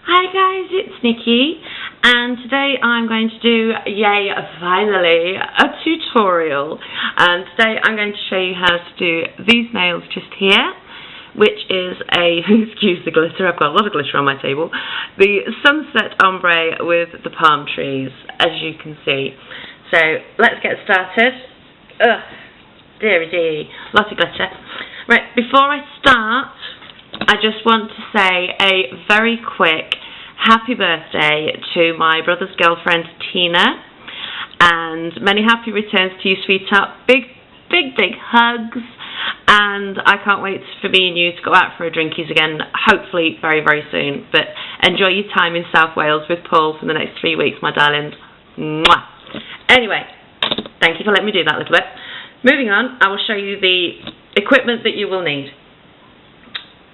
Hi guys, it's Nikki, and today I'm going to do, yay, finally, a tutorial. And today I'm going to show you how to do these nails just here, which is a, excuse the glitter, I've got a lot of glitter on my table, the sunset ombre with the palm trees, as you can see. So let's get started. Ugh, dearie dee, lots of glitter. Right, before I start, I just want to say a very quick happy birthday to my brother's girlfriend Tina, and many happy returns to you, sweetheart. Big hugs, and I can't wait for me and you to go out for a drinkies again, hopefully very, very soon. But enjoy your time in South Wales with Paul for the next 3 weeks, my darling. Mwah. Anyway, thank you for letting me do that a little bit. Moving on, I will show you the equipment that you will need.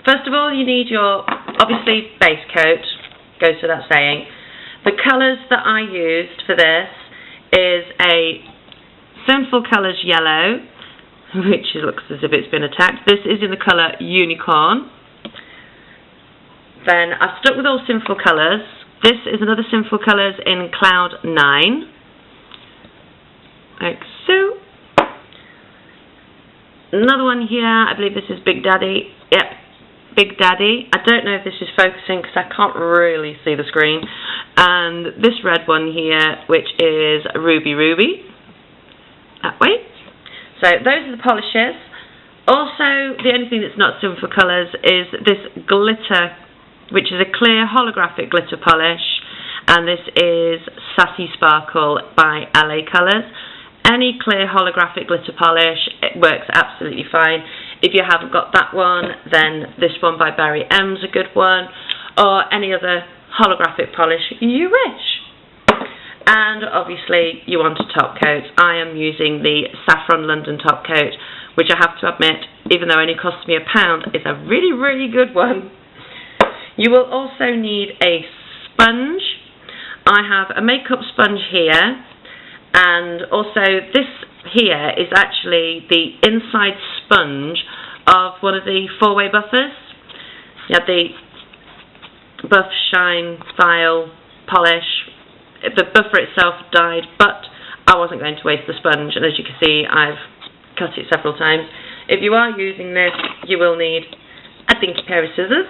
First of all, you need your, obviously, base coat, goes without saying. The colours that I used for this is a Sinful Colours yellow, which looks as if it's been attacked. This is in the colour Unicorn. Then I've stuck with all Sinful Colours. This is another Sinful Colours in Cloud 9. Like so. Another one here, I believe this is Big Daddy. Yep. Big Daddy. I don't know if this is focusing because I can't really see the screen. And this red one here, which is Ruby. That way. So those are the polishes. Also, the only thing that's not Sinful Colours is this glitter, which is a clear holographic glitter polish. And this is Sassy Sparkle by LA Colours. Any clear holographic glitter polish, it works absolutely fine. If you haven't got that one, then this one by Barry M's a good one, or any other holographic polish you wish. And obviously you want a top coat. I am using the Saffron London top coat, which I have to admit, even though it only cost me £1, is a really, really good one. You will also need a sponge. I have a makeup sponge here, and also this here is actually the inside sponge of one of the 4-way buffers. You have the buff, shine, file, polish. The buffer itself died, but I wasn't going to waste the sponge, and as you can see I've cut it several times. If you are using this, you will need a dinky pair of scissors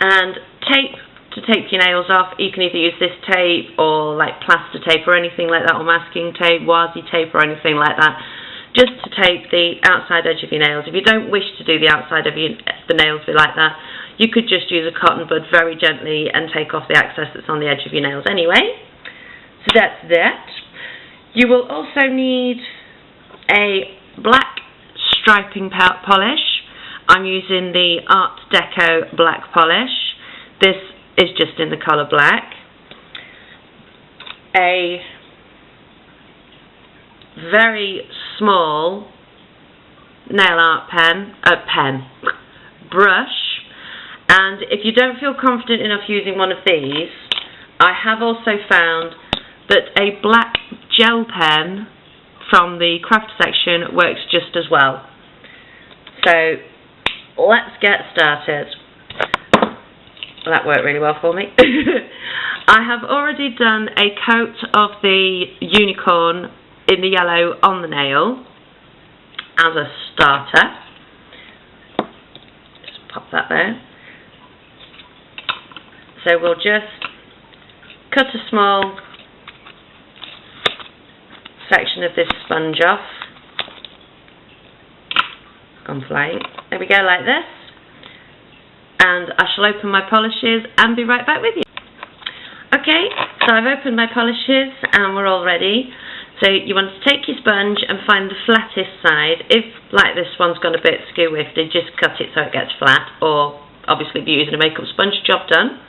and tape to tape your nails off. You can either use this tape or like plaster tape or anything like that, or masking tape, washi tape or anything like that, just to tape the outside edge of your nails. If you don't wish to do the outside of the nails be like that, you could just use a cotton bud very gently and take off the excess that's on the edge of your nails anyway. So that's that. You will also need a black striping polish. I'm using the Art Deco black polish. This is just in the colour black. A very small nail art brush, and if you don't feel confident enough using one of these, I have also found that a black gel pen from the craft section works just as well. So let's get started. That worked really well for me. I have already done a coat of the Unicorn in the yellow on the nail as a starter. Just pop that there. So we'll just cut a small section of this sponge off. Gone flying. There we go, like this. And I shall open my polishes and be right back with you. Okay, so I've opened my polishes and we're all ready. So you want to take your sponge and find the flattest side. If, like this one's gone a bit skew-wifted, just cut it so it gets flat, or obviously if you're using a makeup sponge, job done.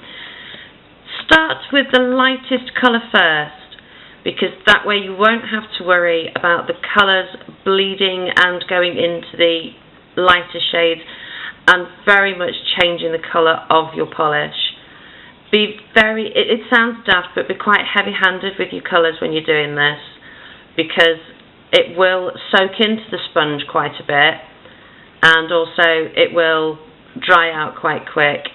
Start with the lightest colour first, because that way you won't have to worry about the colours bleeding and going into the lighter shades and very much changing the colour of your polish. Be very, it sounds daft, but be quite heavy-handed with your colours when you're doing this, because it will soak into the sponge quite a bit, and also it will dry out quite quick.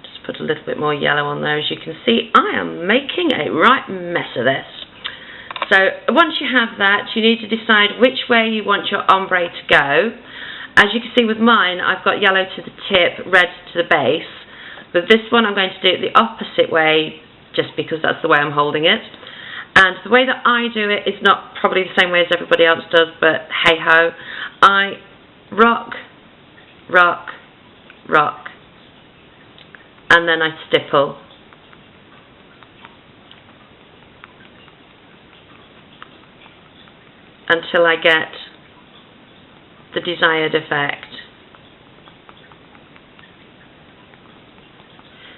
Just put a little bit more yellow on there. As you can see, I am making a right mess of this. So once you have that, you need to decide which way you want your ombre to go. As you can see with mine, I've got yellow to the tip, red to the base. But this one I'm going to do it the opposite way, just because that's the way I'm holding it. And the way that I do it is not probably the same way as everybody else does, but hey ho. I rock, rock, rock, and then I stipple. Until I get the desired effect.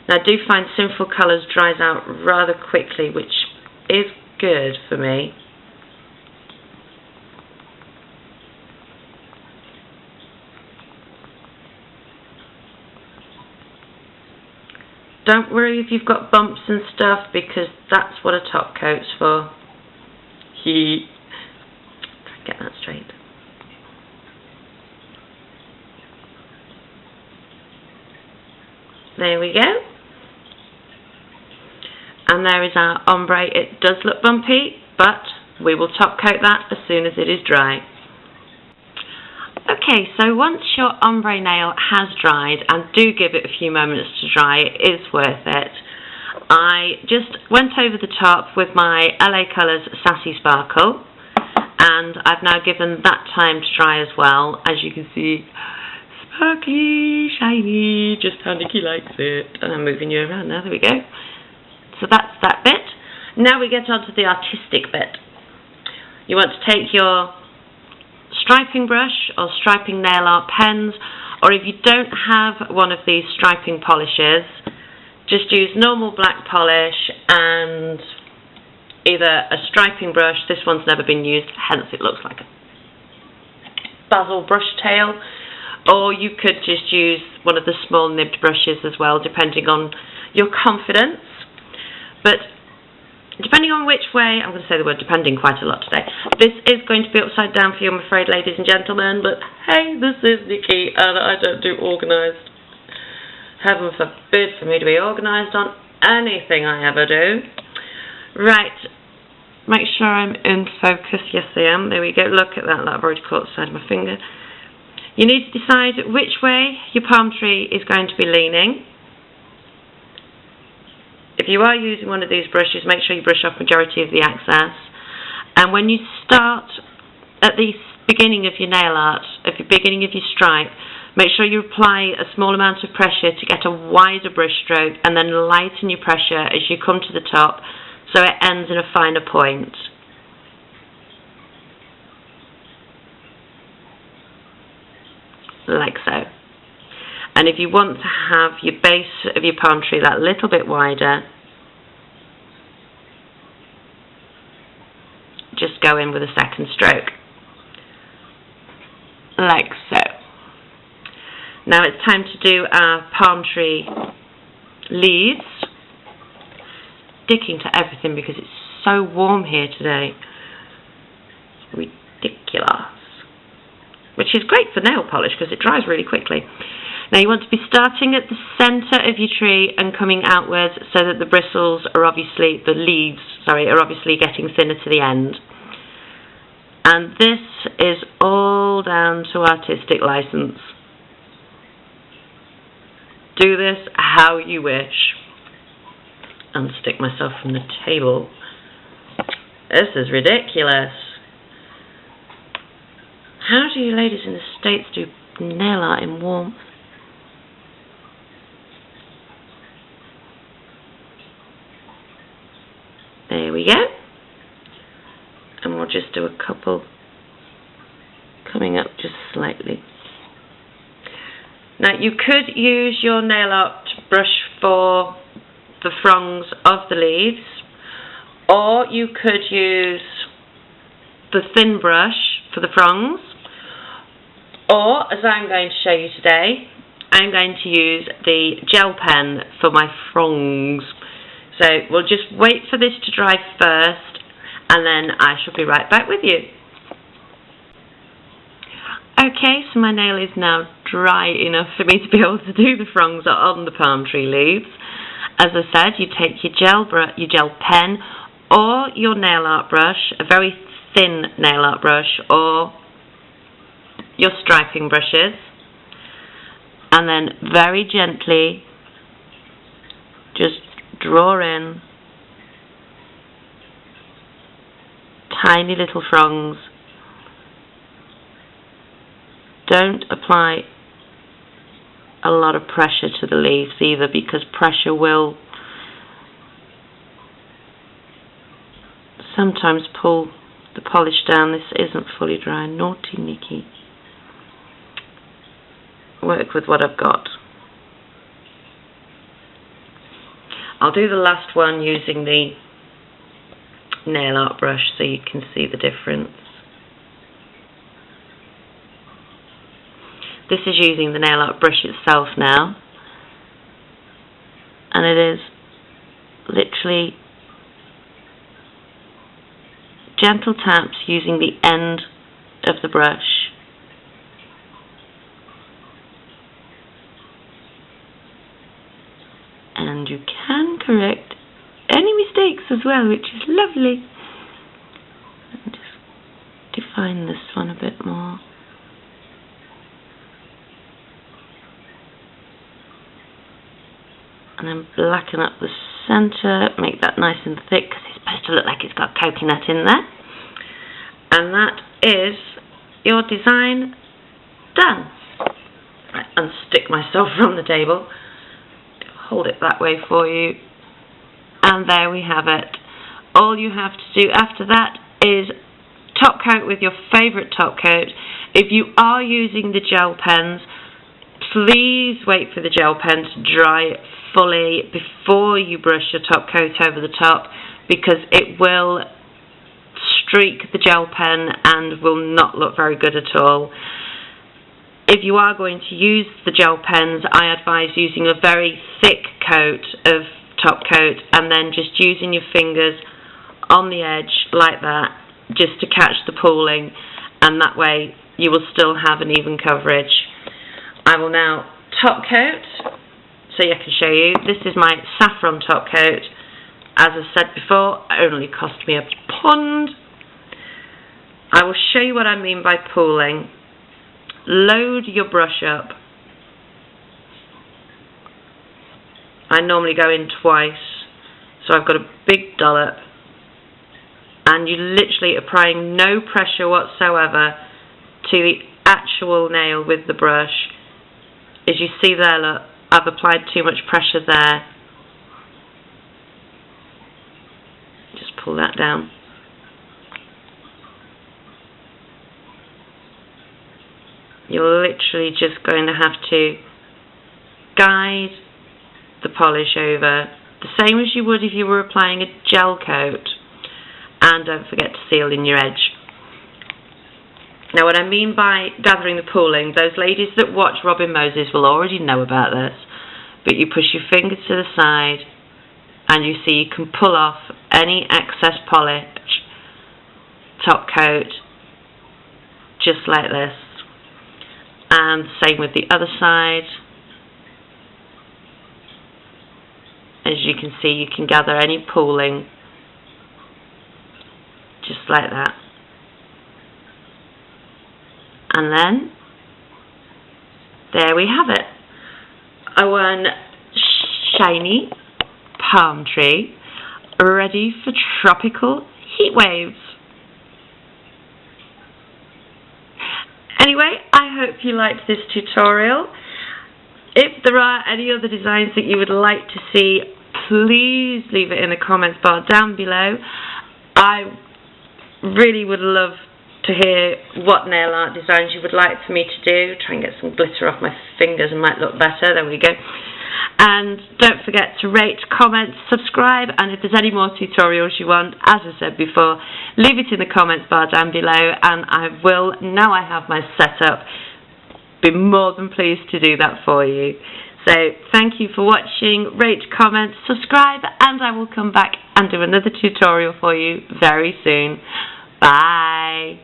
Now I do find Sinful Colours dries out rather quickly, which is good for me. Don't worry if you've got bumps and stuff, because that's what a top coat's for. Get that straight. There we go. And there is our ombre. It does look bumpy, but we will top coat that as soon as it is dry. Okay, so once your ombre nail has dried, and do give it a few moments to dry, it is worth it. I just went over the top with my LA Colours Sassy Sparkle, and I've now given that time to dry as well. As you can see, sparkly, shiny, just how Nikki likes it. And I'm moving you around now, there we go. So that's that bit. Now we get on to the artistic bit. You want to take your striping brush or striping nail art pens, or if you don't have one of these striping polishes, just use normal black polish and either a striping brush. This one's never been used, hence it looks like a basil brush tail, or you could just use one of the small nibbed brushes as well, depending on your confidence. But depending on which way, I'm going to say the word depending quite a lot today. This is going to be upside down for you, I'm afraid, ladies and gentlemen, but hey, this is Nikki and I don't do organised. Heaven forbid for me to be organised on anything I ever do. Right, make sure I'm in focus. Yes, I am. There we go. Look at that. I've already caught the side of my finger. You need to decide which way your palm tree is going to be leaning. If you are using one of these brushes, make sure you brush off majority of the excess. And when you start at the beginning of your nail art, at the beginning of your stripe, make sure you apply a small amount of pressure to get a wider brush stroke, and then lighten your pressure as you come to the top, so it ends in a finer point. Like so. And if you want to have your base of your palm tree that little bit wider, just go in with a second stroke. Like so. Now it's time to do our palm tree leaves. Sticking to everything because it's so warm here today. Ridiculous. Which is great for nail polish because it dries really quickly. Now you want to be starting at the centre of your tree and coming outwards so that the bristles are obviously, the leaves, sorry, are obviously getting thinner to the end. And this is all down to artistic license. Do this how you wish. Unstick myself from the table. This is ridiculous. How do you ladies in the States do nail art in warmth? There we go. And we'll just do a couple coming up just slightly. Now you could use your nail art brush for the fronds of the leaves, or you could use the thin brush for the fronds, or as I'm going to show you today, I'm going to use the gel pen for my fronds. So we'll just wait for this to dry first, and then I shall be right back with you. Okay, so my nail is now dry enough for me to be able to do the fronds on the palm tree leaves. As I said, you take your gel pen or your nail art brush, a very thin nail art brush, or your striping brushes, and then very gently just draw in tiny little fronds. Don't apply a lot of pressure to the leaves either, because pressure will sometimes pull the polish down. This isn't fully dry. Naughty Nikki. Work with what I've got. I'll do the last one using the nail art brush so you can see the difference. This is using the nail art brush itself now, and it is literally gentle taps using the end of the brush. And you can correct any mistakes as well, which is lovely. Let me just define this one a bit more. And then blacken up the centre, make that nice and thick, because it's supposed to look like it's got coconut in there. And that is your design done. Right, unstick myself from the table, hold it that way for you, and there we have it. All you have to do after that is top coat with your favourite top coat. If you are using the gel pens, please wait for the gel pen to dry fully before you brush your top coat over the top, because it will streak the gel pen and will not look very good at all. If you are going to use the gel pens, I advise using a very thick coat of top coat and then just using your fingers on the edge like that, just to catch the pooling, and that way you will still have an even coverage. I will now top coat so I can show you. This is my saffron top coat. As I said before, it only cost me £1. I will show you what I mean by pooling. Load your brush up. I normally go in twice, so I've got a big dollop, and you literally are applying no pressure whatsoever to the actual nail with the brush. As you see there, look, I've applied too much pressure there. Just pull that down. You're literally just going to have to guide the polish over, the same as you would if you were applying a gel coat, and don't forget to seal in your edge. Now, what I mean by gathering the pooling, those ladies that watch Robin Moses will already know about this, but you push your fingers to the side and you see you can pull off any excess polish, top coat, just like this. And same with the other side. As you can see, you can gather any pooling just like that. And then there we have it. One shiny palm tree ready for tropical heat waves. Anyway, I hope you liked this tutorial. If there are any other designs that you would like to see, please leave it in the comments bar down below. I really would love to hear what nail art designs you would like for me to do. Try and get some glitter off my fingers and might look better. There we go. And don't forget to rate, comment, subscribe, and if there's any more tutorials you want, as I said before, leave it in the comments bar down below, and I will, now I have my setup, be more than pleased to do that for you. So thank you for watching. Rate, comment, subscribe, and I will come back and do another tutorial for you very soon. Bye.